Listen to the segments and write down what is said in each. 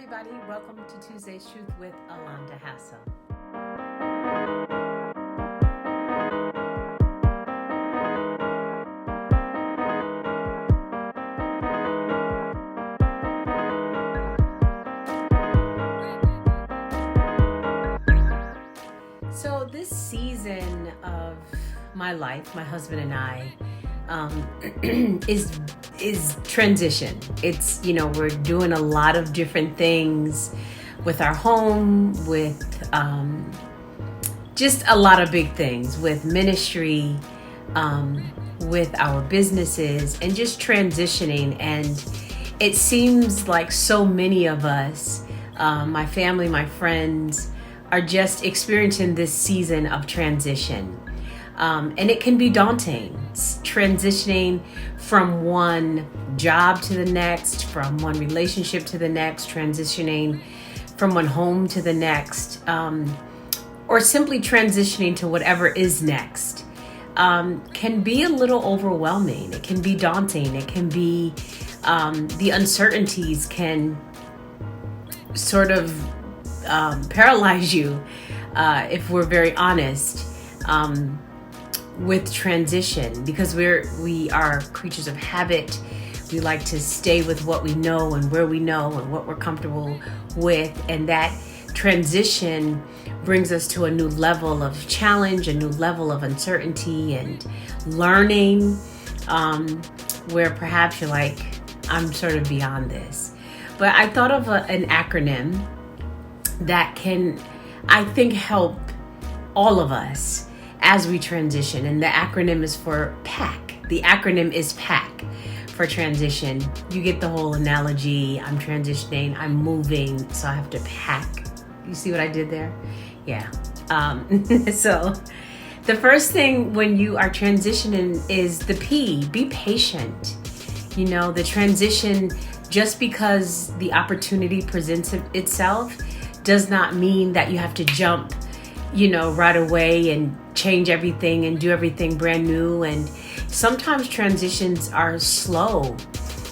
everybody. Welcome to Tuesday's Truth with Alonda Hassel. So this season of my life, my husband and I, is transition. It's, we're doing a lot of different things with our home, with just a lot of big things, with ministry, with our businesses, and just transitioning. And it seems like so many of us, my family, my friends, are just experiencing this season of transition. And it can be daunting, transitioning from one job to the next, from one relationship to the next, transitioning from one home to the next, or simply transitioning to whatever is next, can be a little overwhelming. It can be daunting. It can be, the uncertainties can sort of paralyze you, if we're very honest, with transition, because we are creatures of habit. We like to stay with what we know and where we know and what we're comfortable with, and that transition brings us to a new level of challenge, a new level of uncertainty and learning, where perhaps you're like, I'm sort of beyond this. But I thought of an acronym that can, I think, help all of us as we transition. And the acronym is for PACK. The acronym is PACK for transition. You get the whole analogy. I'm transitioning, I'm moving, so I have to pack. You see what I did there? Yeah. So the first thing when you are transitioning is the P, be patient. The transition, just because the opportunity presents itself, does not mean that you have to jump, right away and change everything and do everything brand new. And sometimes transitions are slow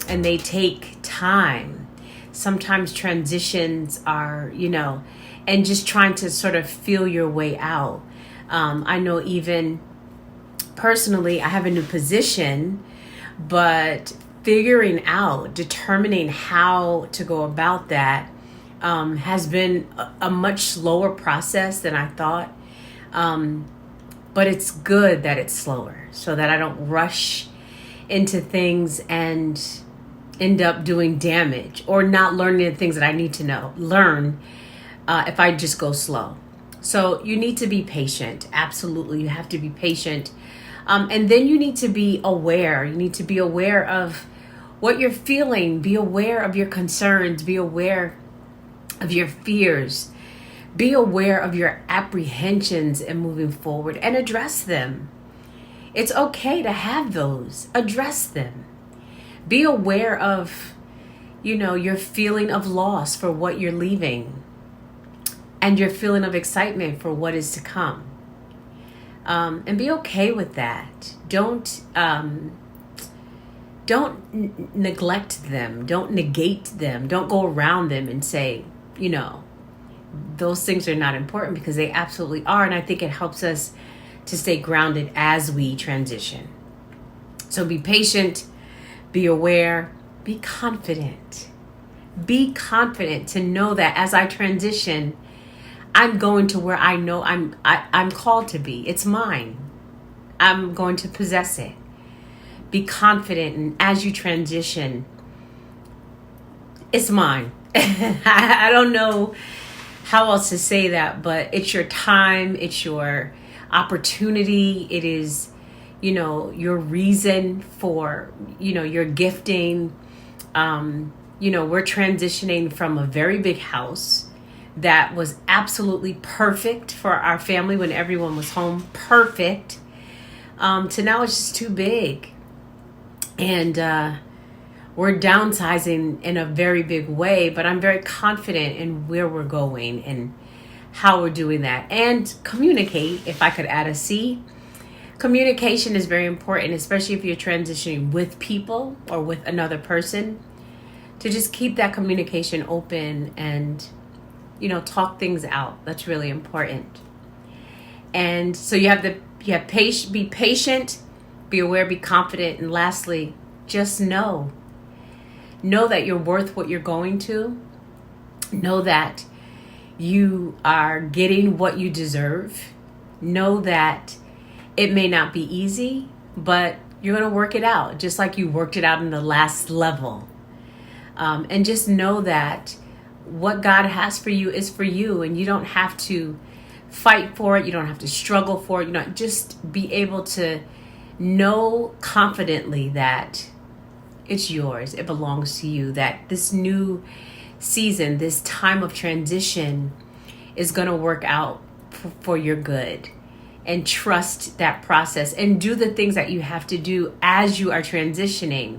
and they take time. Sometimes transitions are, and just trying to sort of feel your way out. I know even personally, I have a new position, but figuring out, determining how to go about that has been a much slower process than I thought. But it's good that it's slower so that I don't rush into things and end up doing damage or not learning the things that I need to learn if I just go slow. So you need to be patient. Absolutely. You have to be patient. And then you need to be aware. You need to be aware of what you're feeling. Be aware of your concerns. Be aware of your fears. Be aware of your apprehensions in moving forward and address them. It's okay to have those. Address them. Be aware of, your feeling of loss for what you're leaving and your feeling of excitement for what is to come. And be okay with that. Don't neglect them. Don't negate them. Don't go around them and say, those things are not important, because they absolutely are. And I think it helps us to stay grounded as we transition. So be patient, be aware, be confident. Be confident to know that as I transition, I'm going to where I know I'm called to be. It's mine. I'm going to possess it. Be confident, and as you transition, it's mine. I don't know how else to say that, but it's your time, it's your opportunity, it is, your reason for, your gifting. We're transitioning from a very big house that was absolutely perfect for our family when everyone was home, perfect, to now it's just too big. And we're downsizing in a very big way, but I'm very confident in where we're going and how we're doing that. And communicate, if I could add a C. Communication is very important, especially if you're transitioning with people or with another person. to just keep that communication open and, talk things out. That's really important. And so be patient, be aware, be confident, and lastly, just know that you're worth what you're going to. Know that you are getting what you deserve. Know that it may not be easy, but you're going to work it out, just like you worked it out in the last level. And just know that what God has for you is for you, and you don't have to fight for it. You don't have to struggle for it. Just be able to know confidently that it's yours. It belongs to you. That this new season, this time of transition is going to work out for your good. And trust that process and do the things that you have to do as you are transitioning,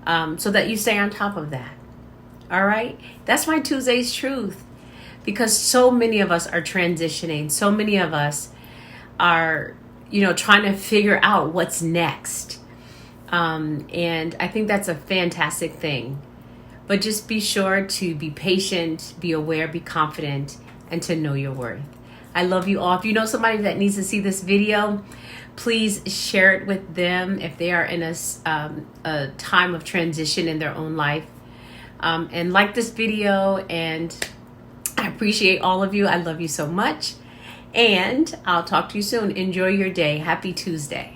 so that you stay on top of that. All right? That's my Tuesday's truth, because so many of us are transitioning. So many of us are, trying to figure out what's next. And I think that's a fantastic thing. But just be sure to be patient, be aware, be confident, and to know your worth. I love you all. If you know somebody that needs to see this video, please share it with them if they are in a time of transition in their own life. And like this video, and I appreciate all of you. I love you so much. And I'll talk to you soon. Enjoy your day. Happy Tuesday.